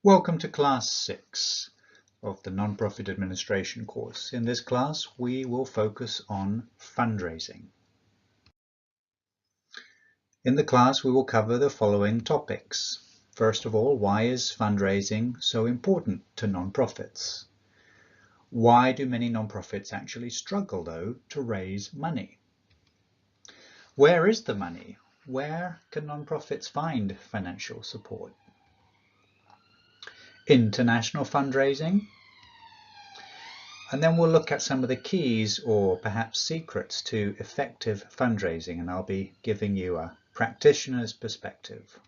Welcome to Class 6 of the Nonprofit Administration course. In this class, we will focus on fundraising. In the class, we will cover the following topics. First of all, why is fundraising so important to nonprofits? Why do many nonprofits actually struggle, though, to raise money? Where is the money? Where can nonprofits find financial support? International fundraising. And then we'll look at some of the keys or perhaps secrets to effective fundraising, and I'll be giving you a practitioner's perspective.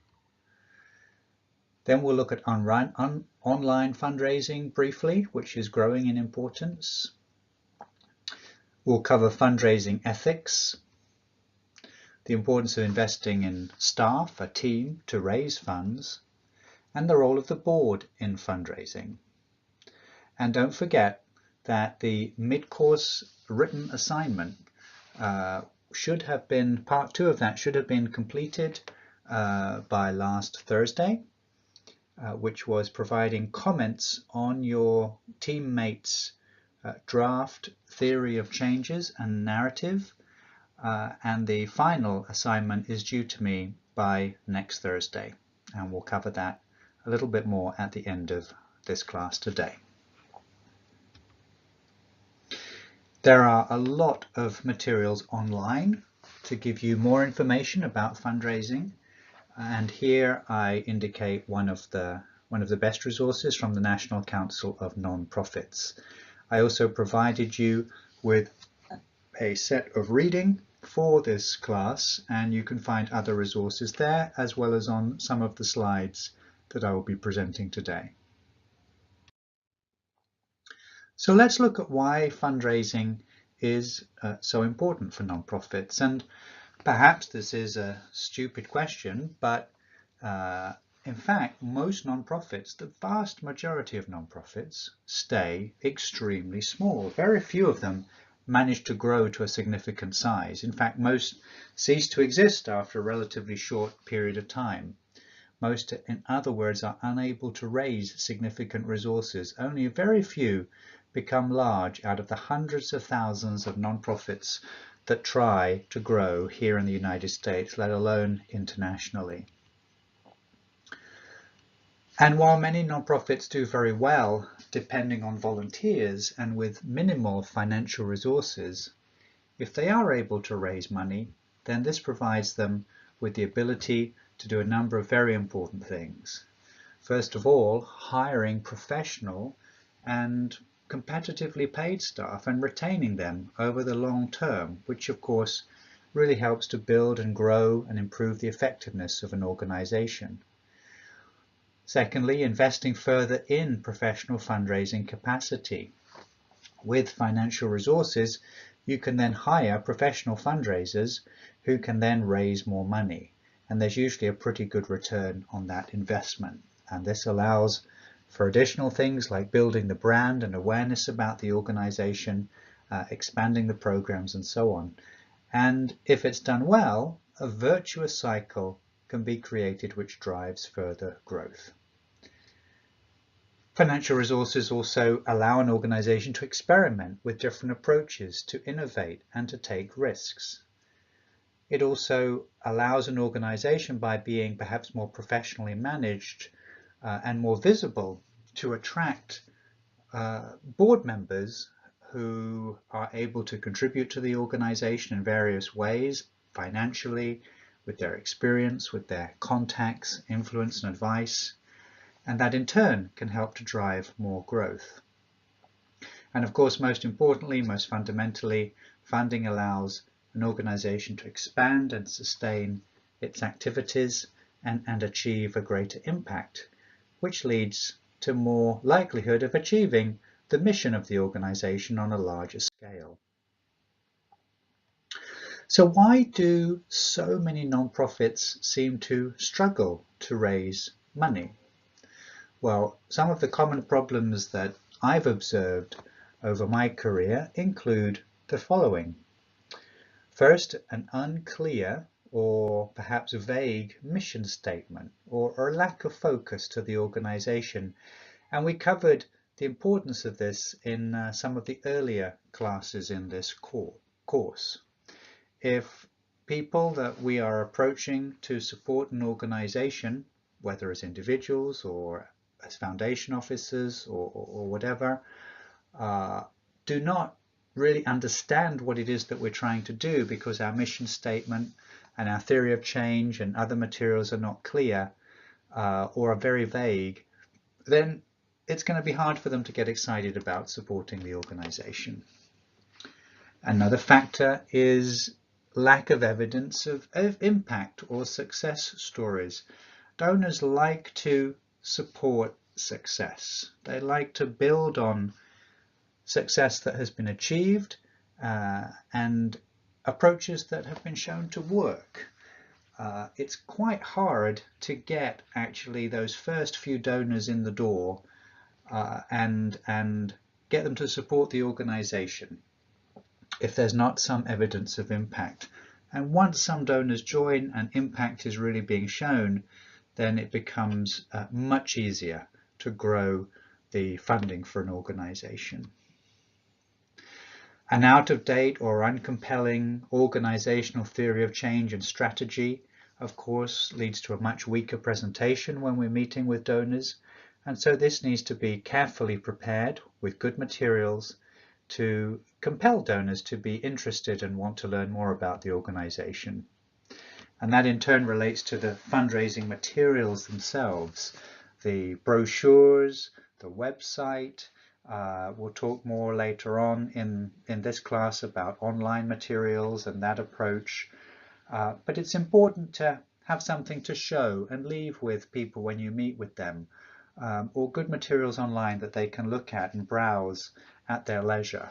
Then we'll look at online fundraising briefly, which is growing in importance. We'll cover fundraising ethics, the importance of investing in staff, a team, to raise funds, and the role of the board in fundraising. And don't forget that the mid-course written assignment should have been, part 2 of that should have been completed by last Thursday, which was providing comments on your teammates' draft theory of changes and narrative, and the final assignment is due to me by next Thursday, and we'll cover that a little bit more at the end of this class today. There are a lot of materials online to give you more information about fundraising, and here I indicate one of the best resources from the National Council of Non-Profits. I also provided you with a set of reading for this class, and you can find other resources there as well as on some of the slides that I will be presenting today. So let's look at why fundraising is so important for nonprofits. And perhaps this is a stupid question, but in fact, most nonprofits, the vast majority of nonprofits, stay extremely small. Very few of them manage to grow to a significant size. In fact, most cease to exist after a relatively short period of time. Most, in other words, are unable to raise significant resources. Only a very few become large out of the hundreds of thousands of nonprofits that try to grow here in the United States, let alone internationally. And while many nonprofits do very well depending on volunteers and with minimal financial resources, if they are able to raise money, then this provides them with the ability to do a number of very important things. First of all, hiring professional and competitively paid staff and retaining them over the long term, which of course really helps to build and grow and improve the effectiveness of an organization. Secondly, investing further in professional fundraising capacity. With financial resources, you can then hire professional fundraisers who can then raise more money. And there's usually a pretty good return on that investment. And this allows for additional things like building the brand and awareness about the organization, expanding the programs and so on. And if it's done well, a virtuous cycle can be created which drives further growth. Financial resources also allow an organization to experiment with different approaches, to innovate and to take risks. It also allows an organization, by being perhaps more professionally managed and more visible, to attract board members who are able to contribute to the organization in various ways, financially, with their experience, with their contacts, influence and advice, and that in turn can help to drive more growth. And of course, most importantly, most fundamentally, funding allows an organization to expand and sustain its activities and achieve a greater impact, which leads to more likelihood of achieving the mission of the organization on a larger scale. So why do so many nonprofits seem to struggle to raise money? Well, some of the common problems that I've observed over my career include the following. First, an unclear or perhaps a vague mission statement, or a lack of focus to the organization. And we covered the importance of this in some of the earlier classes in this course. If people that we are approaching to support an organization, whether as individuals or as foundation officers or whatever, do not really understand what it is that we're trying to do because our mission statement and our theory of change and other materials are not clear or are very vague, then it's going to be hard for them to get excited about supporting the organization. Another factor is lack of evidence of impact or success stories. Donors like to support success. They like to build on success that has been achieved and approaches that have been shown to work. It's quite hard to get actually those first few donors in the door and get them to support the organization if there's not some evidence of impact. And once some donors join and impact is really being shown, then it becomes much easier to grow the funding for an organization. An out-of-date or uncompelling organizational theory of change and strategy, of course, leads to a much weaker presentation when we're meeting with donors. And so this needs to be carefully prepared with good materials to compel donors to be interested and want to learn more about the organization. And that in turn relates to the fundraising materials themselves, the brochures, the website. We'll talk more later on in this class about online materials and that approach. But it's important to have something to show and leave with people when you meet with them, or good materials online that they can look at and browse at their leisure.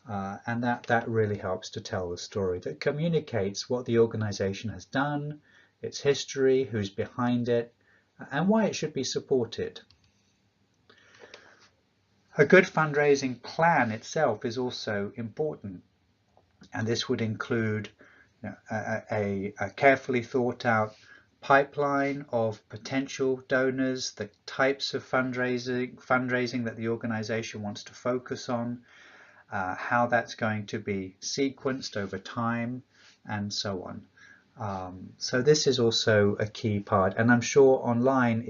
And that really helps to tell the story, that communicates what the organization has done, its history, who's behind it, and why it should be supported. A good fundraising plan itself is also important, and this would include a carefully thought out pipeline of potential donors, the types of fundraising that the organization wants to focus on, how that's going to be sequenced over time, and so on. So this is also a key part, and I'm sure online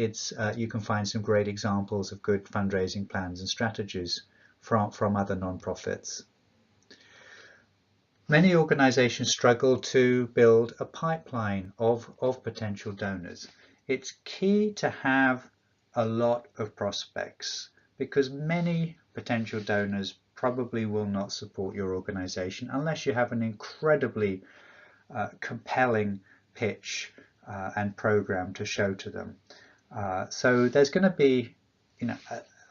you can find some great examples of good fundraising plans and strategies from other nonprofits. Many organizations struggle to build a pipeline of potential donors. It's key to have a lot of prospects because many potential donors probably will not support your organization unless you have an incredibly compelling pitch and program to show to them. So there's going to be,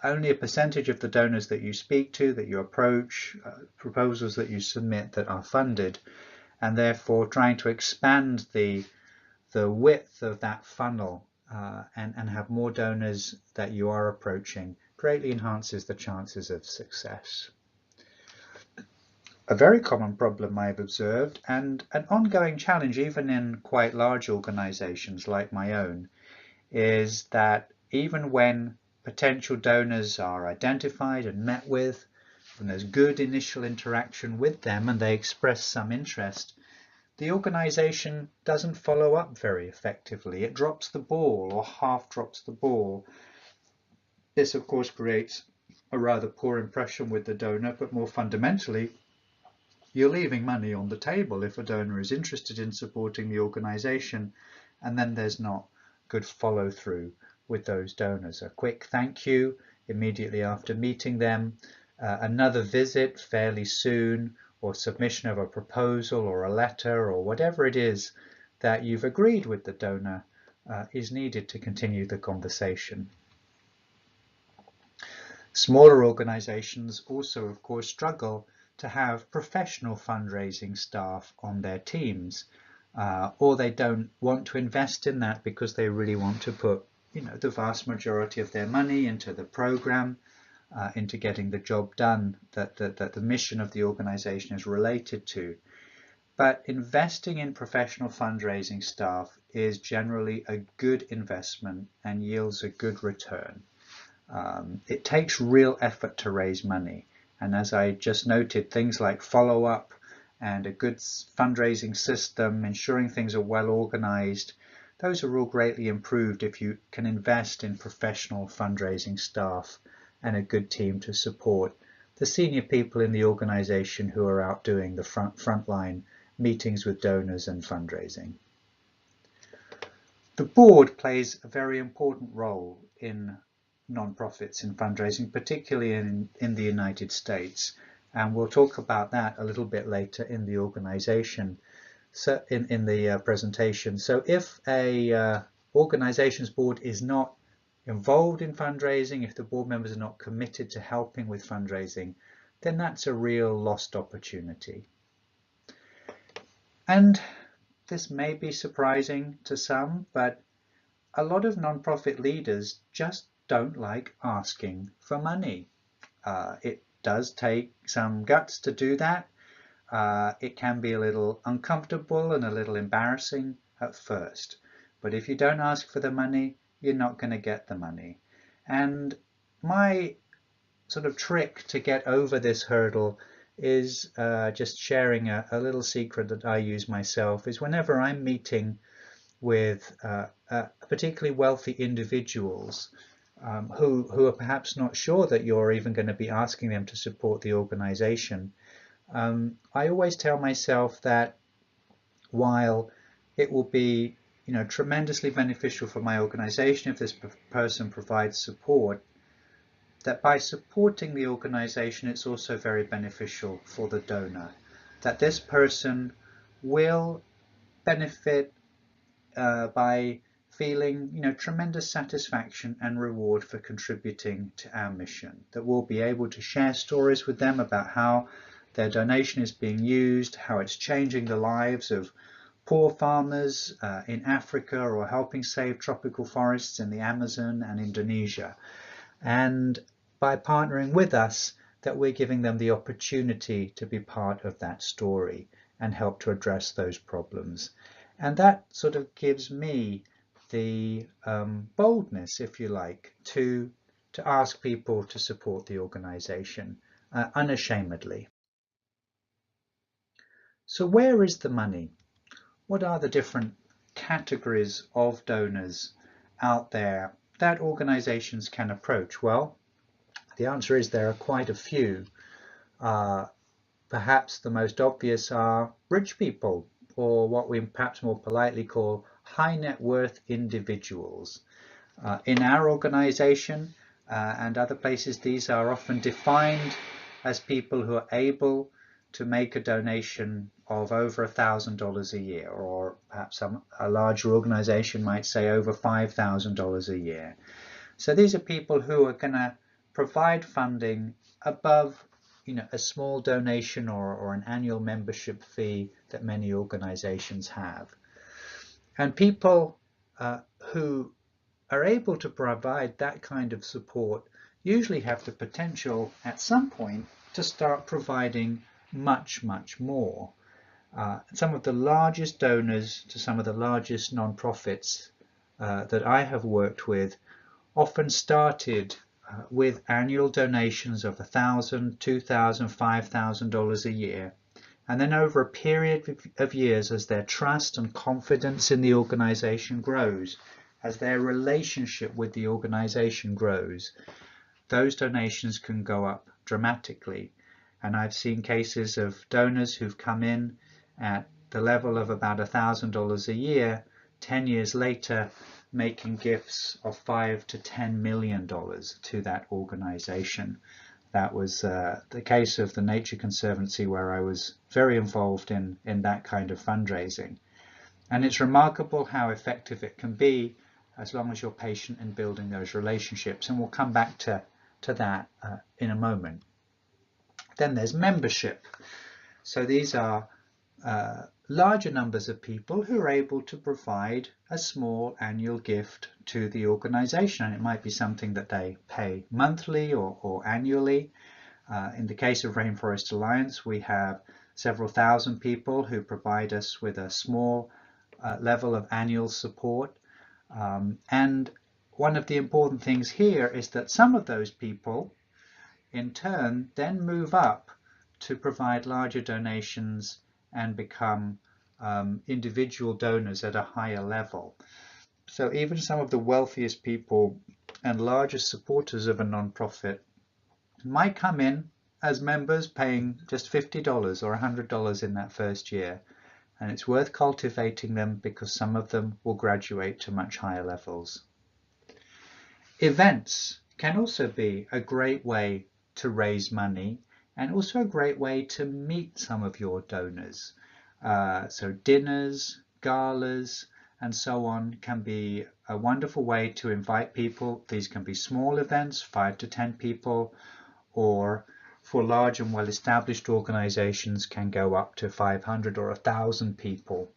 only a percentage of the donors that you speak to, that you approach, proposals that you submit that are funded, and therefore trying to expand the width of that funnel and have more donors that you are approaching greatly enhances the chances of success. A very common problem I've observed, and an ongoing challenge even in quite large organizations like my own, is that even when potential donors are identified and met with, and there's good initial interaction with them and they express some interest, the organization doesn't follow up very effectively. It drops the ball or half drops the ball. This of course creates a rather poor impression with the donor, but more fundamentally, you're leaving money on the table if a donor is interested in supporting the organization and then there's not good follow through with those donors. A quick thank you immediately after meeting them, another visit fairly soon, or submission of a proposal or a letter or whatever it is that you've agreed with the donor is needed to continue the conversation. Smaller organizations also, of course, struggle to have professional fundraising staff on their teams, or they don't want to invest in that because they really want to put the vast majority of their money into the program, into getting the job done that the mission of the organization is related to. But investing in professional fundraising staff is generally a good investment and yields a good return. It takes real effort to raise money, and as I just noted, things like follow-up and a good fundraising system, ensuring things are well organized, those are all greatly improved if you can invest in professional fundraising staff and a good team to support the senior people in the organization who are out doing the frontline meetings with donors and fundraising. The board plays a very important role in nonprofits in fundraising, particularly in the United States, and we'll talk about that a little bit later in the organization, so in the presentation. So if a organization's board is not involved in fundraising, if the board members are not committed to helping with fundraising, then that's a real lost opportunity. And this may be surprising to some, but a lot of nonprofit leaders just don't like asking for money. It does take some guts to do that. It can be a little uncomfortable and a little embarrassing at first. But if you don't ask for the money, you're not going to get the money. And my sort of trick to get over this hurdle is just sharing a little secret that I use myself, is whenever I'm meeting with particularly wealthy individuals who are perhaps not sure that you're even going to be asking them to support the organization, I always tell myself that while it will be tremendously beneficial for my organization if this person provides support, that by supporting the organization it's also very beneficial for the donor, that this person will benefit by feeling tremendous satisfaction and reward for contributing to our mission, that we'll be able to share stories with them about how their donation is being used, how it's changing the lives of poor farmers in Africa, or helping save tropical forests in the Amazon and Indonesia. And by partnering with us, that we're giving them the opportunity to be part of that story and help to address those problems. And that sort of gives me the boldness, if you like, to ask people to support the organization unashamedly. So where is the money? What are the different categories of donors out there that organizations can approach? Well, the answer is there are quite a few. Perhaps the most obvious are rich people, or what we perhaps more politely call high net worth individuals. In our organization and other places, these are often defined as people who are able to make a donation of over $1,000 a year, or perhaps a larger organization might say over $5,000 a year. So these are people who are going to provide funding above a small donation or an annual membership fee that many organizations have. And people who are able to provide that kind of support usually have the potential at some point to start providing much, much more. Some of the largest donors to some of the largest nonprofits that I have worked with often started with annual donations of $1,000, $2,000, $5,000 a year. And then over a period of years, as their trust and confidence in the organization grows, as their relationship with the organization grows, those donations can go up dramatically. And I've seen cases of donors who've come in at the level of about $1,000 a year, 10 years later, making gifts of $5 to $10 million to that organization. That was the case of the Nature Conservancy, where I was very involved in that kind of fundraising. And it's remarkable how effective it can be as long as you're patient in building those relationships. And we'll come back to that in a moment. Then there's membership. So these are larger numbers of people who are able to provide a small annual gift to the organization. And it might be something that they pay monthly or annually. In the case of Rainforest Alliance, we have several thousand people who provide us with a small level of annual support. And one of the important things here is that some of those people in turn then move up to provide larger donations and become individual donors at a higher level. So even some of the wealthiest people and largest supporters of a nonprofit might come in as members paying just $50 or $100 in that first year. And it's worth cultivating them because some of them will graduate to much higher levels. Events can also be a great way to raise money and also a great way to meet some of your donors. So dinners, galas, and so on can be a wonderful way to invite people. These can be small events, 5 to 10 people, or for large and well-established organizations can go up to 500 or 1,000 people.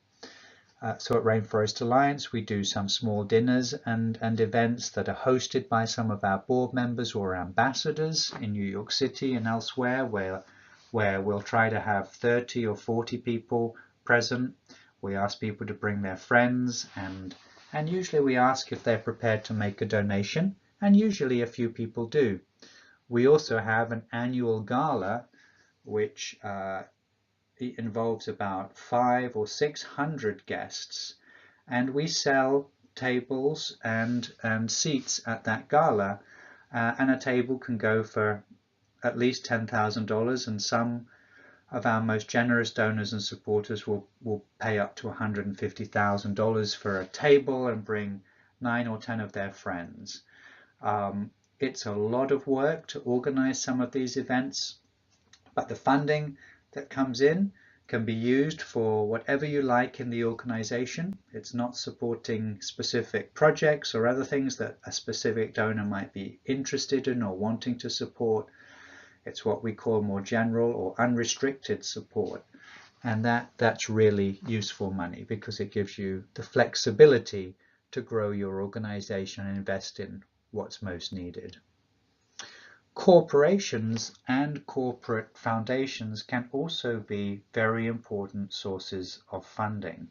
So at Rainforest Alliance, we do some small dinners and events that are hosted by some of our board members or ambassadors in New York City and elsewhere, where we'll try to have 30 or 40 people present. We ask people to bring their friends, and usually we ask if they're prepared to make a donation, and usually a few people do. We also have an annual gala, which involves about 500 or 600 guests, and we sell tables and seats at that gala, and a table can go for at least $10,000, and some of our most generous donors and supporters will pay up to $150,000 for a table and bring 9 or 10 of their friends. It's a lot of work to organize some of these events, but the funding that comes in can be used for whatever you like in the organization. It's not supporting specific projects or other things that a specific donor might be interested in or wanting to support. It's what we call more general or unrestricted support. And that's really useful money because it gives you the flexibility to grow your organization and invest in what's most needed. Corporations and corporate foundations can also be very important sources of funding.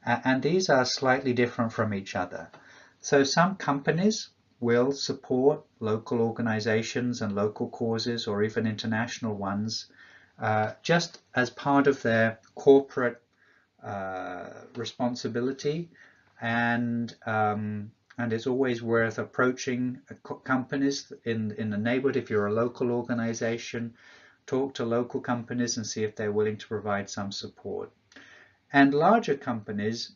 And these are slightly different from each other. So some companies will support local organizations and local causes or even international ones just as part of their corporate responsibility, and it's always worth approaching companies in the neighborhood. If you're a local organization, talk to local companies and see if they're willing to provide some support. And larger companies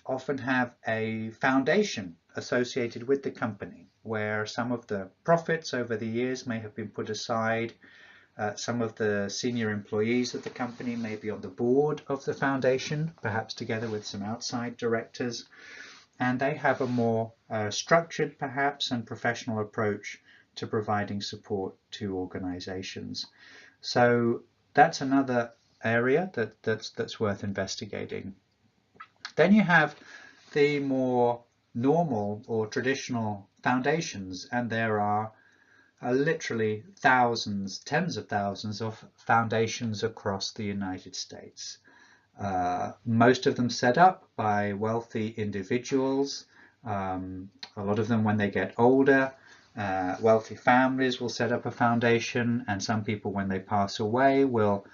often have a foundation associated with the company where some of the profits over the years may have been put aside. Some of the senior employees of the company may be on the board of the foundation, perhaps together with some outside directors, and they have a more structured perhaps and professional approach to providing support to organizations. So that's another area that's worth investigating. Then you have the more normal or traditional foundations, and there are literally thousands, tens of thousands of foundations across the United States. Most of them set up by wealthy individuals. A lot of them, when they get older, wealthy families will set up a foundation, and some people, when they pass away, will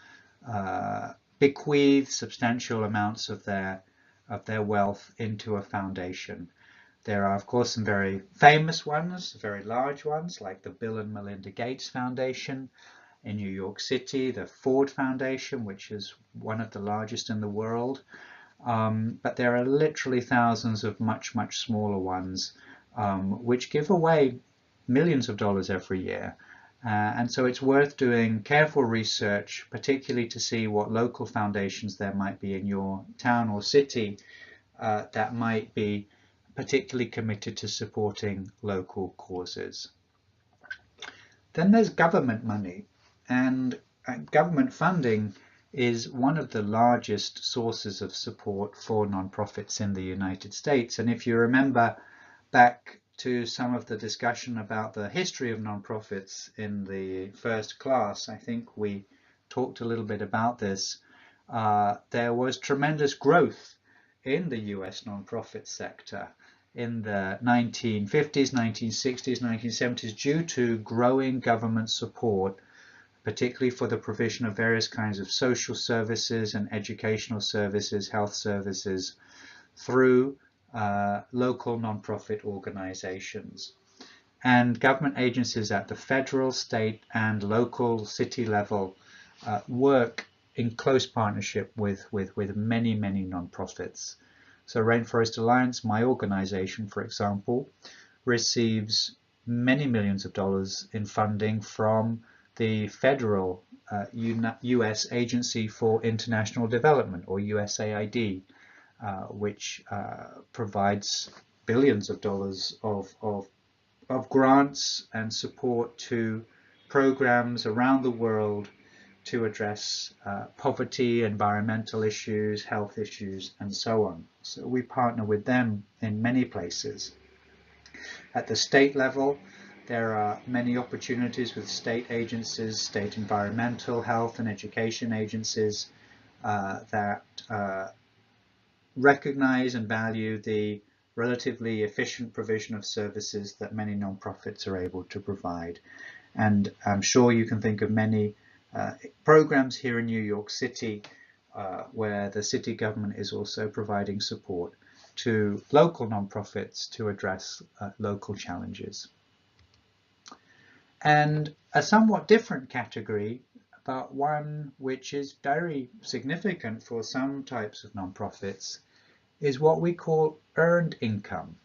bequeath substantial amounts of their wealth into a foundation. There are, of course, some very famous ones, very large ones, like the Bill and Melinda Gates Foundation in New York City, the Ford Foundation, which is one of the largest in the world. But there are literally thousands of much, much smaller ones, which give away millions of dollars every year. And so it's worth doing careful research, particularly to see what local foundations there might be in your town or city that might be particularly committed to supporting local causes. Then there's government money, and government funding is one of the largest sources of support for nonprofits in the United States. And if you remember back to some of the discussion about the history of nonprofits in the first class, I think we talked a little bit about this. there was tremendous growth in the US nonprofit sector in the 1950s, 1960s, 1970s due to growing government support, particularly for the provision of various kinds of social services and educational services, health services, through local nonprofit organizations. And government agencies at the federal, state, and local city level work in close partnership with many, many nonprofits. So Rainforest Alliance, my organization, for example, receives many millions of dollars in funding from the federal US Agency for International Development, or USAID, which provides billions of dollars of grants and support to programs around the world to address poverty, environmental issues, health issues, and so on. So we partner with them in many places. At the state level, there are many opportunities with state agencies, state environmental, health, and education agencies that recognize and value the relatively efficient provision of services that many nonprofits are able to provide. And I'm sure you can think of many programs here in New York City where the city government is also providing support to local nonprofits to address local challenges. And a somewhat different category, but one which is very significant for some types of nonprofits, is what we call earned income.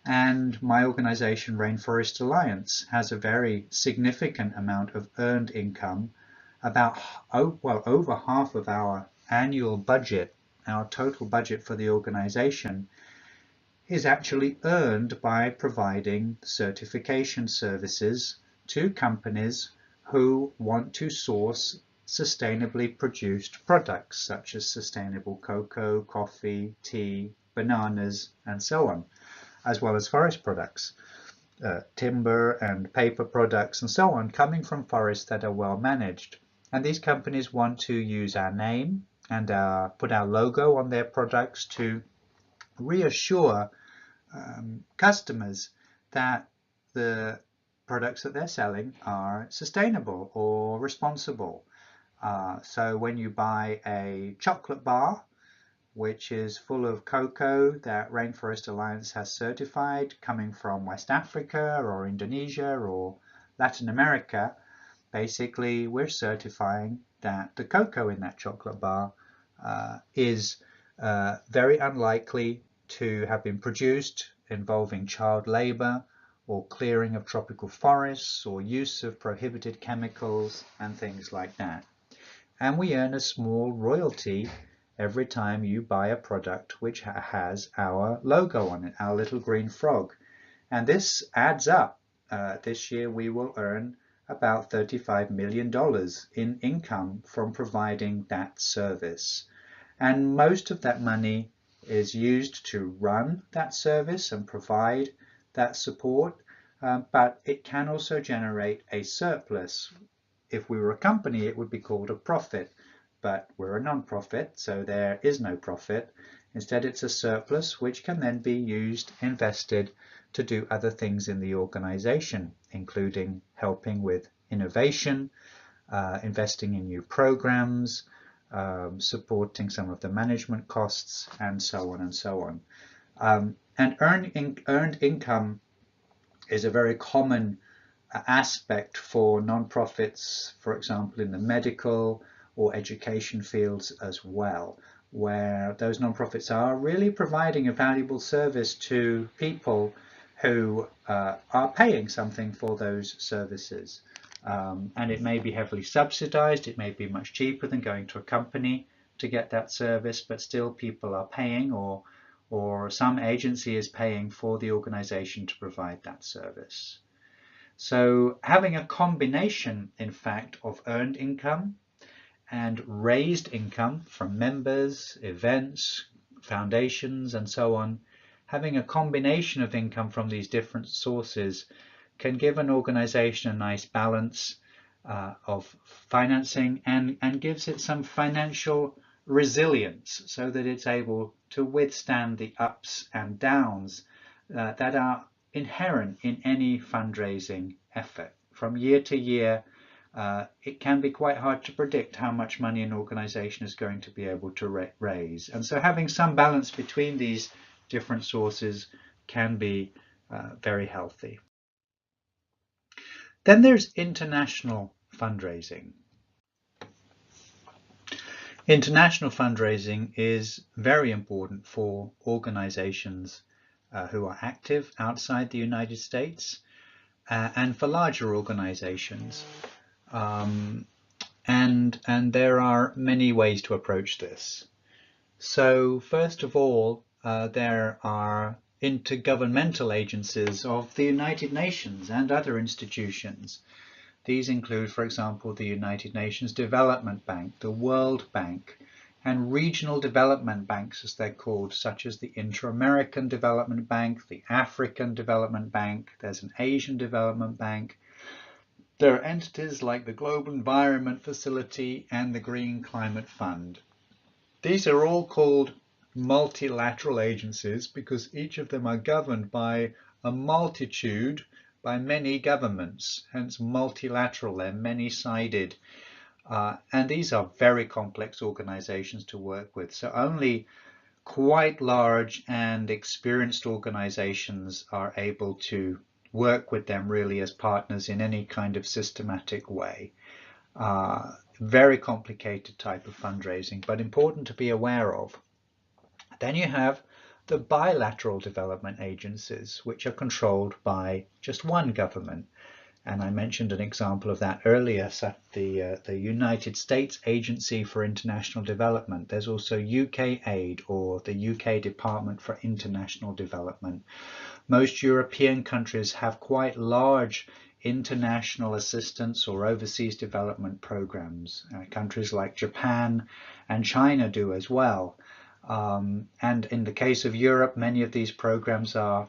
And my organization, Rainforest Alliance, has a very significant amount of earned income. About, over half of our annual budget, our total budget for the organization, is actually earned by providing certification services to companies who want to source sustainably produced products such as sustainable cocoa, coffee, tea, bananas, and so on, as well as forest products, timber and paper products and so on, coming from forests that are well managed. And these companies want to use our name and put our logo on their products to reassure customers that the products that they're selling are sustainable or responsible. So when you buy a chocolate bar, which is full of cocoa that Rainforest Alliance has certified, coming from West Africa or Indonesia or Latin America, basically we're certifying that the cocoa in that chocolate bar is very unlikely to have been produced involving child labor or clearing of tropical forests or use of prohibited chemicals and things like that. And we earn a small royalty every time you buy a product which has our logo on it, our little green frog. And this adds up. This year we will earn about $35 million in income from providing that service. And most of that money is used to run that service and provide that support, but it can also generate a surplus. If we were a company, it would be called a profit, but we're a non-profit, so there is no profit. Instead, it's a surplus which can then be used, invested to do other things in the organization, including helping with innovation, investing in new programs, supporting some of the management costs, and so on and so on. And earned income is a very common aspect for nonprofits, for example, in the medical or education fields as well, where those nonprofits are really providing a valuable service to people who are paying something for those services. And it may be heavily subsidized, it may be much cheaper than going to a company to get that service, but still people are paying, or some agency is paying for the organization to provide that service. So having a combination, in fact, of earned income and raised income from members, events, foundations, and so on, having a combination of income from these different sources can give an organization a nice balance of financing and gives it some financial resilience so that it's able to withstand the ups and downs that are inherent in any fundraising effort. From year to year, it can be quite hard to predict how much money an organization is going to be able to raise. And so having some balance between these different sources can be very healthy. Then there's international fundraising. International fundraising is very important for organizations who are active outside the United States and for larger organizations. And there are many ways to approach this. So first of all, there are intergovernmental agencies of the United Nations and other institutions. These include, for example, the United Nations Development Bank, the World Bank, and regional development banks, as they're called, such as the Inter-American Development Bank, the African Development Bank, there's an Asian Development Bank. There are entities like the Global Environment Facility and the Green Climate Fund. These are all called multilateral agencies because each of them are governed by a multitude, by many governments, hence multilateral, they're many-sided. And these are very complex organizations to work with. So only quite large and experienced organizations are able to work with them really as partners in any kind of systematic way. Very complicated type of fundraising, but important to be aware of. Then you have the bilateral development agencies, which are controlled by just one government. And I mentioned an example of that earlier, so the United States Agency for International Development. There's also UK Aid, or the UK Department for International Development. Most European countries have quite large international assistance or overseas development programs. Countries like Japan and China do as well. And in the case of Europe, many of these programs are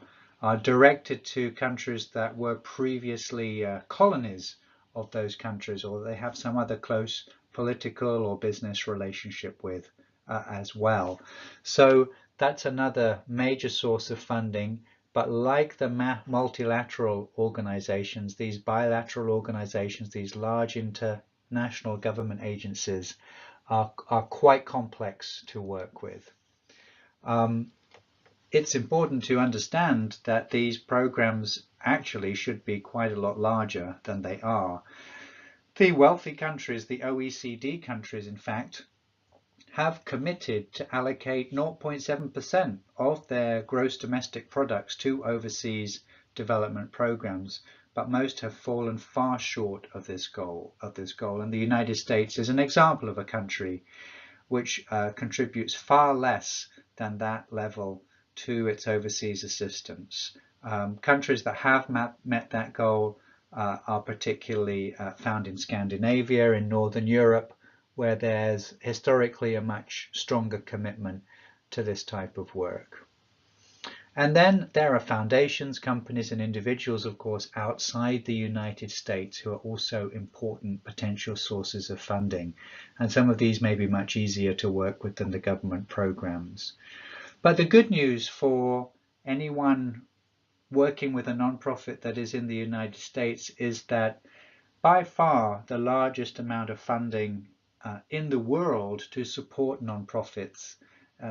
directed to countries that were previously colonies of those countries, or they have some other close political or business relationship with as well. So that's another major source of funding. But like the multilateral organizations, these bilateral organizations, these large international government agencies are quite complex to work with. It's important to understand that these programs actually should be quite a lot larger than they are. The wealthy countries, the OECD countries, in fact, have committed to allocate 0.7% of their gross domestic products to overseas development programs, but most have fallen far short of this goal. And the United States is an example of a country which contributes far less than that level to its overseas assistance. Countries that have met that goal are particularly found in Scandinavia, in Northern Europe, where there's historically a much stronger commitment to this type of work. And then there are foundations, companies and individuals, of course, outside the United States who are also important potential sources of funding. And some of these may be much easier to work with than the government programs. But the good news for anyone working with a nonprofit that is in the United States is that by far the largest amount of funding in the world to support nonprofits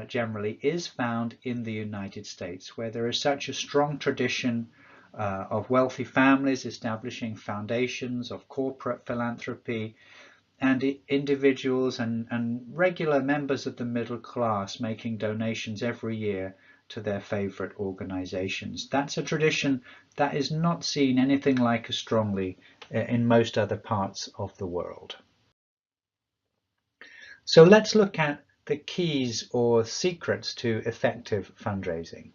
generally is found in the United States, where there is such a strong tradition of wealthy families establishing foundations, of corporate philanthropy, and individuals and regular members of the middle class making donations every year to their favorite organizations. That's a tradition that is not seen anything like as strongly in most other parts of the world. So let's look at the keys or secrets to effective fundraising.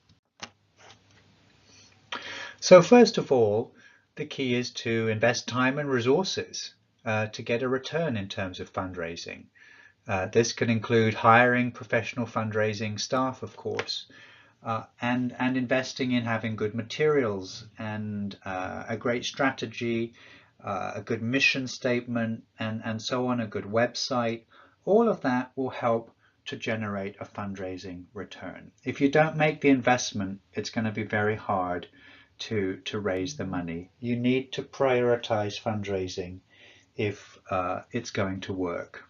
So first of all, the key is to invest time and resources to get a return in terms of fundraising. This can include hiring professional fundraising staff, of course, and investing in having good materials and a great strategy, a good mission statement, and so on, a good website. All of that will help to generate a fundraising return. If you don't make the investment, it's going to be very hard to raise the money. You need to prioritize fundraising if it's going to work.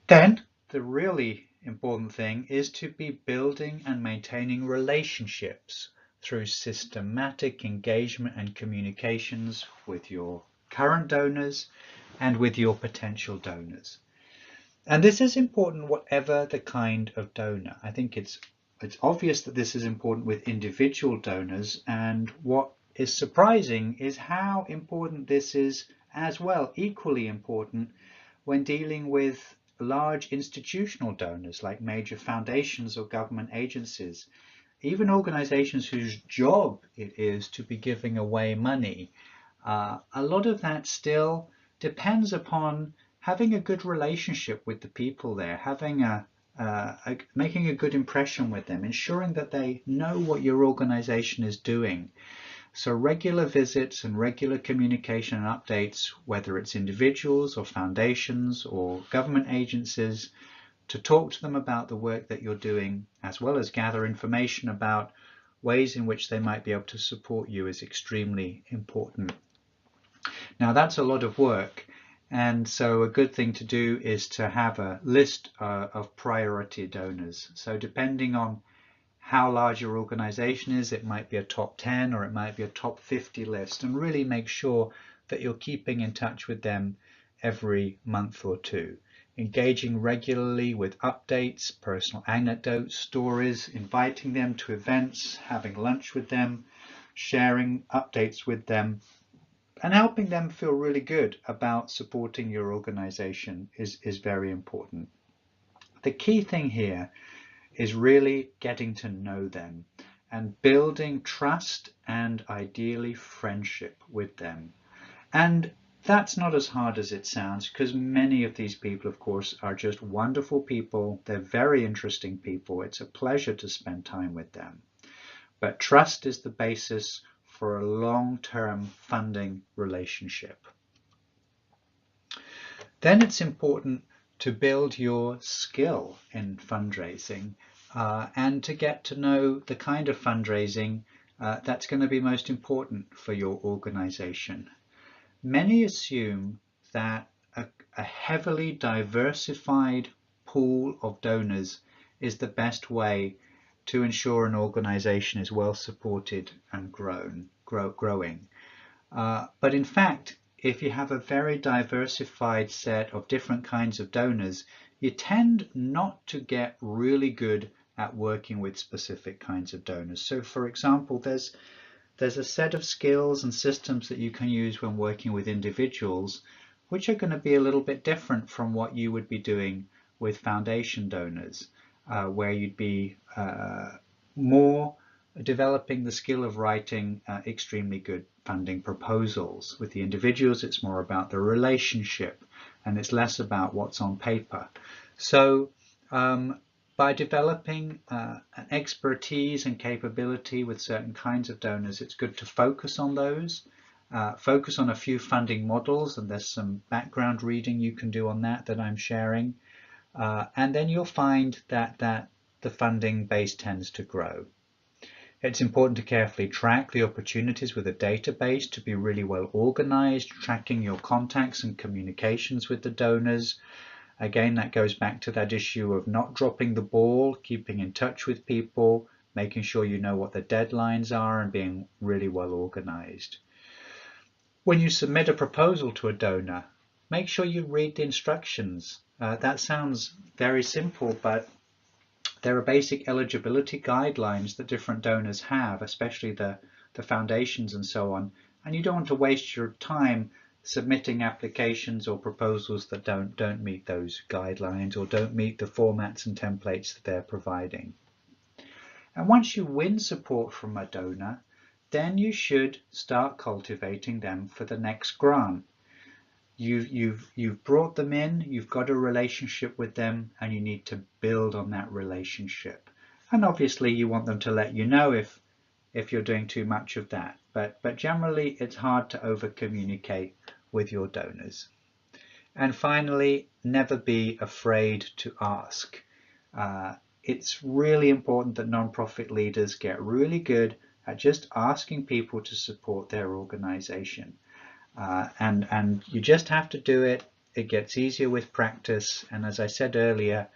Then the really important thing is to be building and maintaining relationships through systematic engagement and communications with your current donors and with your potential donors. And this is important whatever the kind of donor. I think it's obvious that this is important with individual donors, and what is surprising is how important this is as well, equally important when dealing with large institutional donors like major foundations or government agencies, even organizations whose job it is to be giving away money. A lot of that still depends upon having a good relationship with the people there, having making a good impression with them, ensuring that they know what your organization is doing. So regular visits and regular communication and updates, whether it's individuals or foundations or government agencies, to talk to them about the work that you're doing, as well as gather information about ways in which they might be able to support you, is extremely important. Now that's a lot of work, and so a good thing to do is to have a list of priority donors. So depending on how large your organization is, it might be a top 10 or it might be a top 50 list, and really make sure that you're keeping in touch with them every month or two, engaging regularly with updates, personal anecdotes, stories, inviting them to events, having lunch with them, sharing updates with them, and helping them feel really good about supporting your organization is very important. The key thing here is really getting to know them and building trust and ideally friendship with them. And that's not as hard as it sounds, because many of these people, of course, are just wonderful people. They're very interesting people. It's a pleasure to spend time with them. But trust is the basis for a long-term funding relationship. Then it's important to build your skill in fundraising and to get to know the kind of fundraising that's going to be most important for your organization. Many assume that a heavily diversified pool of donors is the best way to ensure an organization is well supported and growing. But in fact, if you have a very diversified set of different kinds of donors, you tend not to get really good at working with specific kinds of donors. So for example, there's a set of skills and systems that you can use when working with individuals, which are going to be a little bit different from what you would be doing with foundation donors, where you'd be more developing the skill of writing extremely good funding proposals. With the individuals, it's more about the relationship and it's less about what's on paper. So by developing an expertise and capability with certain kinds of donors, it's good to focus on those, focus on a few funding models, and there's some background reading you can do on that I'm sharing, and then you'll find that the funding base tends to grow. It's important to carefully track the opportunities with a database, to be really well organized, tracking your contacts and communications with the donors. Again, that goes back to that issue of not dropping the ball, keeping in touch with people, making sure you know what the deadlines are, and being really well organized. When you submit a proposal to a donor, make sure you read the instructions. That sounds very simple, but there are basic eligibility guidelines that different donors have, especially the foundations and so on, and you don't want to waste your time submitting applications or proposals that don't meet those guidelines or don't meet the formats and templates that they're providing. And once you win support from a donor, then you should start cultivating them for the next grant. You've brought them in, you've got a relationship with them, and you need to build on that relationship. And obviously you want them to let you know if you're doing too much of that. But generally it's hard to over communicate with your donors. And finally, never be afraid to ask. It's really important that nonprofit leaders get really good at just asking people to support their organization. And you just have to do it. It gets easier with practice. And as I said earlier,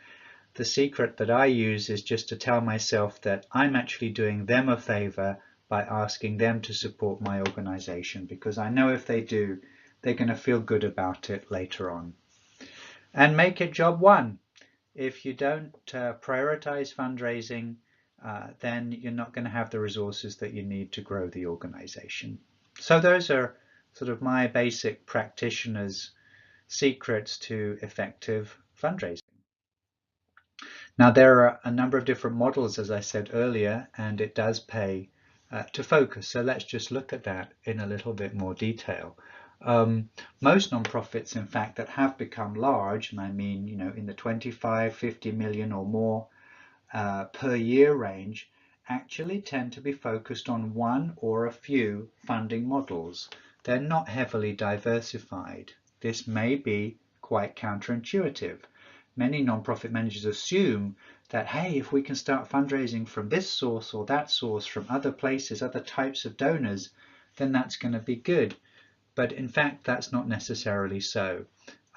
the secret that I use is just to tell myself that I'm actually doing them a favor by asking them to support my organization, because I know if they do, they're going to feel good about it later on. And make it job one. If you don't prioritize fundraising, then you're not going to have the resources that you need to grow the organization. So those are sort of my basic practitioners' secrets to effective fundraising. Now, there are a number of different models, as I said earlier, and it does pay to focus. So let's just look at that in a little bit more detail. Most nonprofits, in fact, that have become large, and I mean, in the 25, 50 million or more per year range, actually tend to be focused on one or a few funding models. They're not heavily diversified. This may be quite counterintuitive. Many nonprofit managers assume that, hey, if we can start fundraising from this source or that source, from other places, other types of donors, then that's going to be good. But in fact, that's not necessarily so.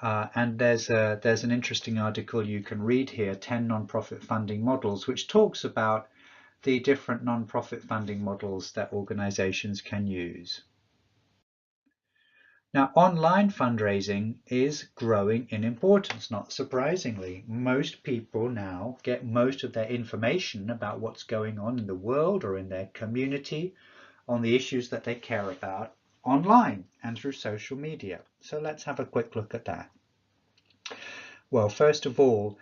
And there's an interesting article you can read here, 10 nonprofit funding models, which talks about the different nonprofit funding models that organizations can use. Now, online fundraising is growing in importance, not surprisingly. Most people now get most of their information about what's going on in the world or in their community on the issues that they care about online and through social media. So let's have a quick look at that. Well, first of all,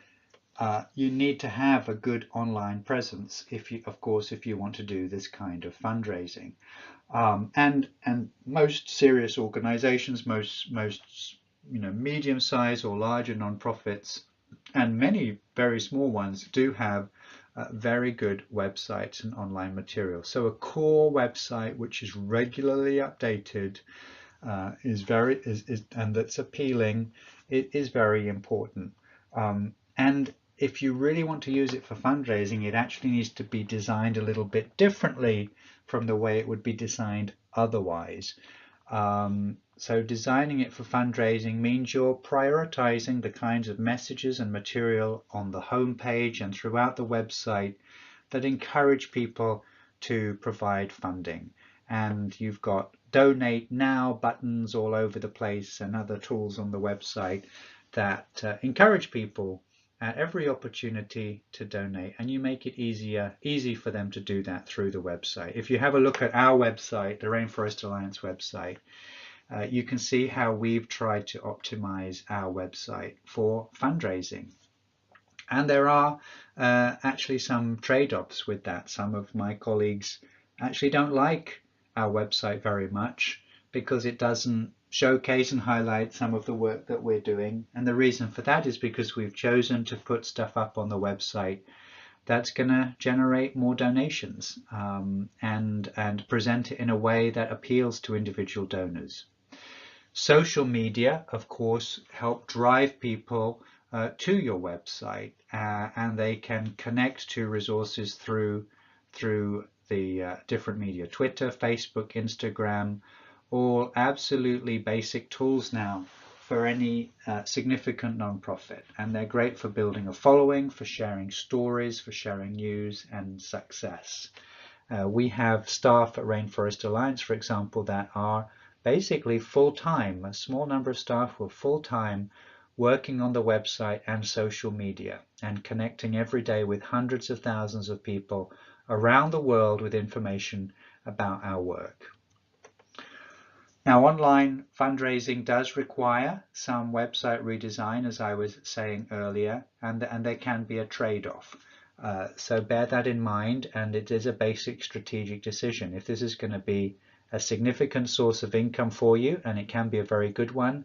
you need to have a good online presence if you want to do this kind of fundraising. And most serious organizations, most medium-sized or larger nonprofits, and many very small ones do have very good websites and online material. So a core website which is regularly updated and that's appealing, it is very important. And if you really want to use it for fundraising, it actually needs to be designed a little bit differently from the way it would be designed otherwise. So designing it for fundraising means you're prioritizing the kinds of messages and material on the home page and throughout the website that encourage people to provide funding. And you've got donate now buttons all over the place and other tools on the website that encourage people at every opportunity to donate, and you make it easy for them to do that through the website. If you have a look at our website, the Rainforest Alliance website, you can see how we've tried to optimize our website for fundraising. And there are actually some trade-offs with that. Some of my colleagues actually don't like our website very much because it doesn't showcase and highlight some of the work that we're doing. And the reason for that is because we've chosen to put stuff up on the website that's going to generate more donations and present it in a way that appeals to individual donors. Social media, of course, help drive people to your website, and they can connect to resources through the different media, Twitter, Facebook, Instagram, all absolutely basic tools now for any significant nonprofit, and they're great for building a following, for sharing stories, for sharing news and success. We have staff at Rainforest Alliance, for example, that are basically full-time. A small number of staff were full-time working on the website and social media and connecting every day with hundreds of thousands of people around the world with information about our work. Now, online fundraising does require some website redesign, as I was saying earlier, and there can be a trade-off. So bear that in mind, and it is a basic strategic decision. If this is going to be a significant source of income for you, and it can be a very good one,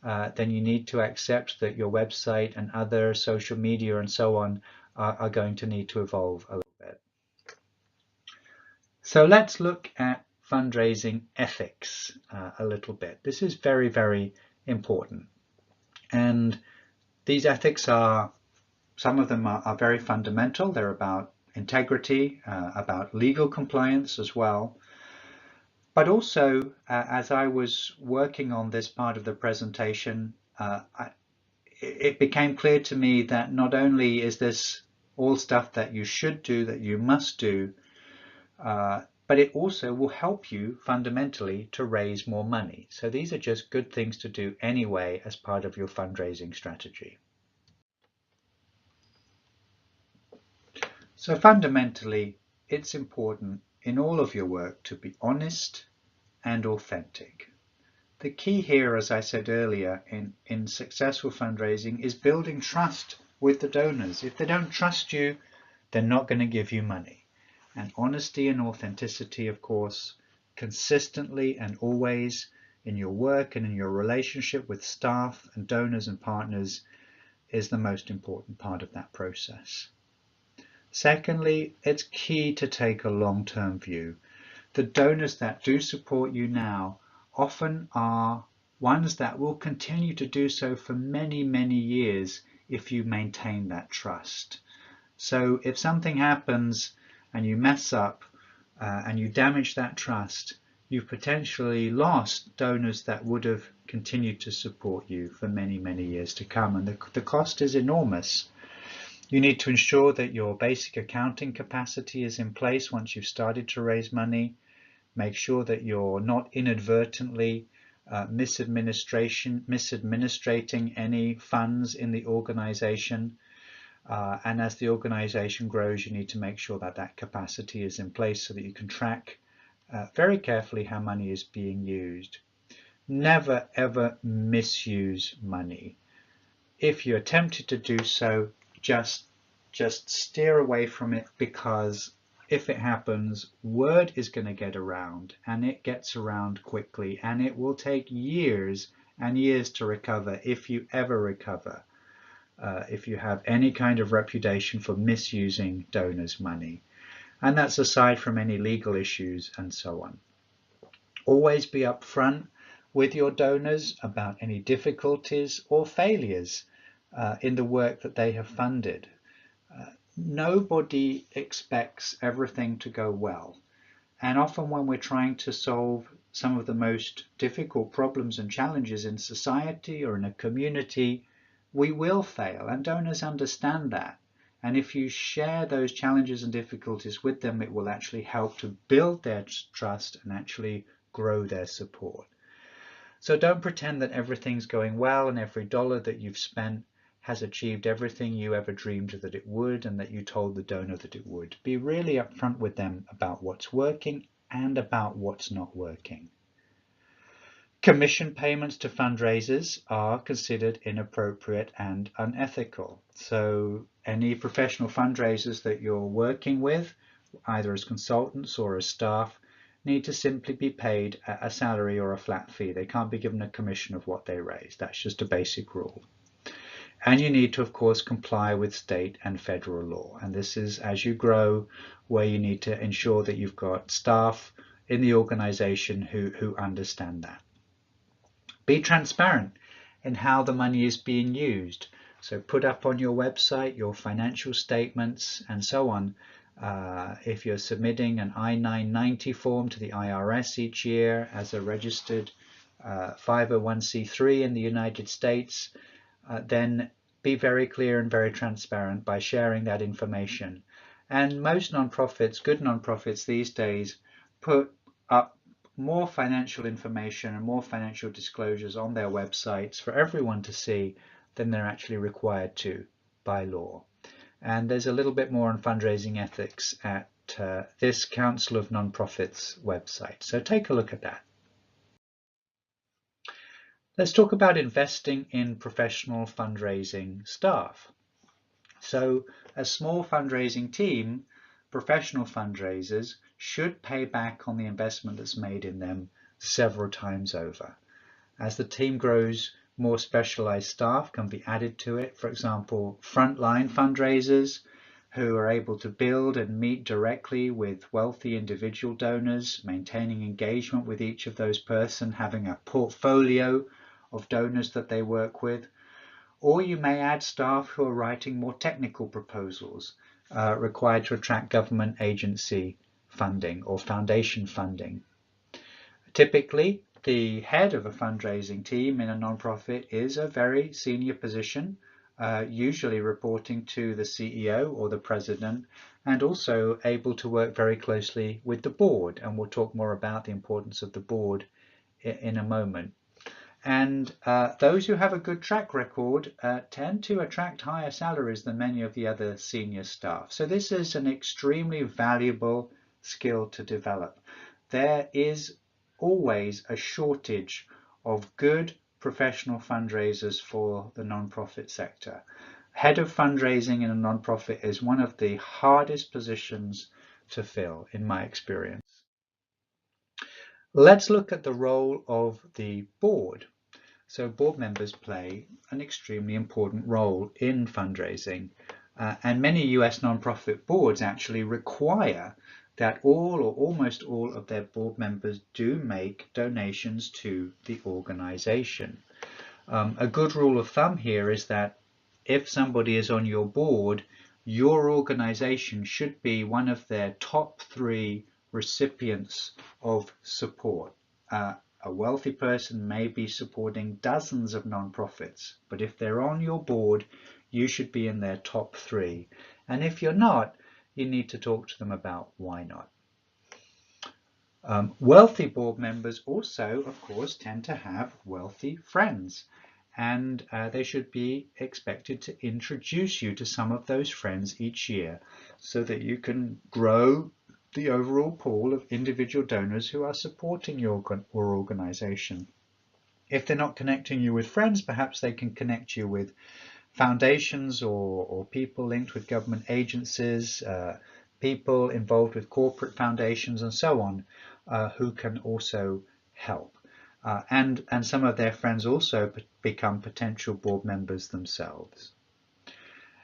then you need to accept that your website and other social media and so on are going to need to evolve a little bit. So let's look at fundraising ethics a little bit. This is very, very important. And these ethics are, some of them are very fundamental. They're about integrity, about legal compliance as well. But also, as I was working on this part of the presentation, it became clear to me that not only is this all stuff that you should do, that you must do, but it also will help you fundamentally to raise more money. So these are just good things to do anyway as part of your fundraising strategy. So fundamentally, it's important in all of your work to be honest and authentic. The key here, as I said earlier, in successful fundraising is building trust with the donors. If they don't trust you, they're not going to give you money. And honesty and authenticity, of course, consistently and always in your work and in your relationship with staff and donors and partners is the most important part of that process. Secondly, it's key to take a long-term view. The donors that do support you now often are ones that will continue to do so for many, many years if you maintain that trust. So if something happens and you mess up and you damage that trust, you've potentially lost donors that would have continued to support you for many, many years to come. And the cost is enormous. You need to ensure that your basic accounting capacity is in place once you've started to raise money. Make sure that you're not inadvertently misadministrating any funds in the organization. And as the organization grows, you need to make sure that that capacity is in place so that you can track very carefully how money is being used. Never ever misuse money. If you're tempted to do so, just steer away from it, because if it happens, word is going to get around, and it gets around quickly, and it will take years and years to recover, if you ever recover, if you have any kind of reputation for misusing donors' money. And that's aside from any legal issues and so on. Always be upfront with your donors about any difficulties or failures in the work that they have funded. Nobody expects everything to go well, and often when we're trying to solve some of the most difficult problems and challenges in society or in a community, we will fail, and donors understand that. And if you share those challenges and difficulties with them, it will actually help to build their trust and actually grow their support. So don't pretend that everything's going well and every dollar that you've spent has achieved everything you ever dreamed that it would and that you told the donor that it would. Be really upfront with them about what's working and about what's not working. Commission payments to fundraisers are considered inappropriate and unethical. So any professional fundraisers that you're working with, either as consultants or as staff, need to simply be paid a salary or a flat fee. They can't be given a commission of what they raise. That's just a basic rule. And you need to, of course, comply with state and federal law. And this is, as you grow, where you need to ensure that you've got staff in the organization who understand that. Be transparent in how the money is being used. So put up on your website your financial statements and so on. If you're submitting an I-990 form to the IRS each year as a registered 501c3 in the United States, then be very clear and very transparent by sharing that information. And most nonprofits, good nonprofits these days, put up more financial information and more financial disclosures on their websites for everyone to see than they're actually required to by law. And there's a little bit more on fundraising ethics at this Council of Nonprofits website. So take a look at that. Let's talk about investing in professional fundraising staff. So a small fundraising team, professional fundraisers, should pay back on the investment that's made in them several times over. As the team grows, more specialized staff can be added to it. For example, frontline fundraisers who are able to build and meet directly with wealthy individual donors, maintaining engagement with each of those persons, having a portfolio of donors that they work with. or you may add staff who are writing more technical proposals required to attract government agency funding or foundation funding. Typically, the head of a fundraising team in a nonprofit is a very senior position, usually reporting to the CEO or the president, and also able to work very closely with the board. And we'll talk more about the importance of the board in a moment. And those who have a good track record tend to attract higher salaries than many of the other senior staff. So this is an extremely valuable skill to develop. There is always a shortage of good professional fundraisers for the nonprofit sector. Head of fundraising in a nonprofit is one of the hardest positions to fill, in my experience. Let's look at the role of the board. So board members play an extremely important role in fundraising, and many US nonprofit boards actually require that all or almost all of their board members do make donations to the organization. A good rule of thumb here is that if somebody is on your board, your organization should be one of their top 3 recipients of support. A wealthy person may be supporting dozens of nonprofits, but if they're on your board, you should be in their top 3. And if you're not, you need to talk to them about why not. Wealthy board members also, of course, tend to have wealthy friends, and they should be expected to introduce you to some of those friends each year so that you can grow the overall pool of individual donors who are supporting your organization. If they're not connecting you with friends, perhaps they can connect you with foundations or people linked with government agencies, people involved with corporate foundations and so on, who can also help. And some of their friends also become potential board members themselves.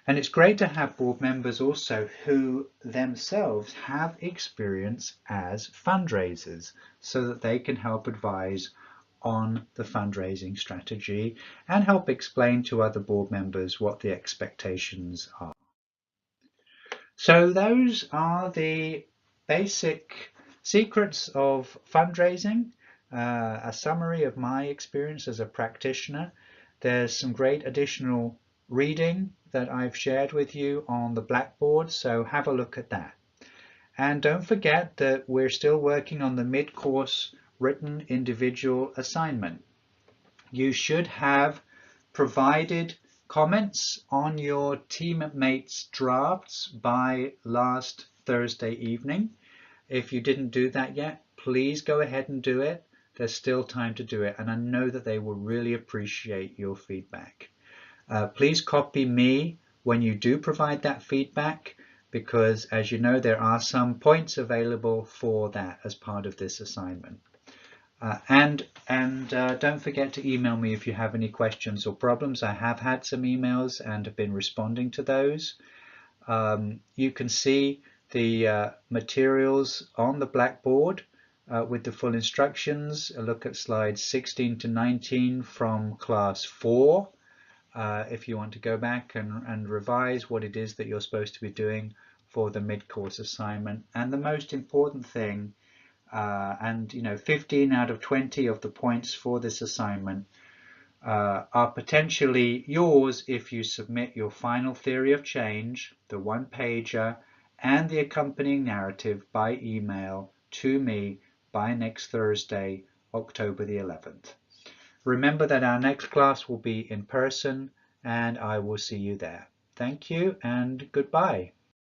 And it's great to have board members also who themselves have experience as fundraisers so that they can help advise on the fundraising strategy and help explain to other board members what the expectations are. So those are the basic secrets of fundraising, a summary of my experience as a practitioner. There's some great additional reading that I've shared with you on the Blackboard, so have a look at that. And don't forget that we're still working on the mid-course written individual assignment. You should have provided comments on your teammates' drafts by last Thursday evening. If you didn't do that yet, please go ahead and do it. There's still time to do it, and I know that they will really appreciate your feedback. Please copy me when you do provide that feedback, because as you know, there are some points available for that as part of this assignment. And don't forget to email me if you have any questions or problems. I have had some emails and have been responding to those. You can see the materials on the Blackboard with the full instructions. A look at slides 16 to 19 from class 4. If you want to go back and revise what it is that you're supposed to be doing for the mid-course assignment. And the most important thing, 15 out of 20 of the points for this assignment are potentially yours if you submit your final theory of change, the one-pager, and the accompanying narrative by email to me by next Thursday, October the 11th. Remember that our next class will be in person, and I will see you there. Thank you and goodbye.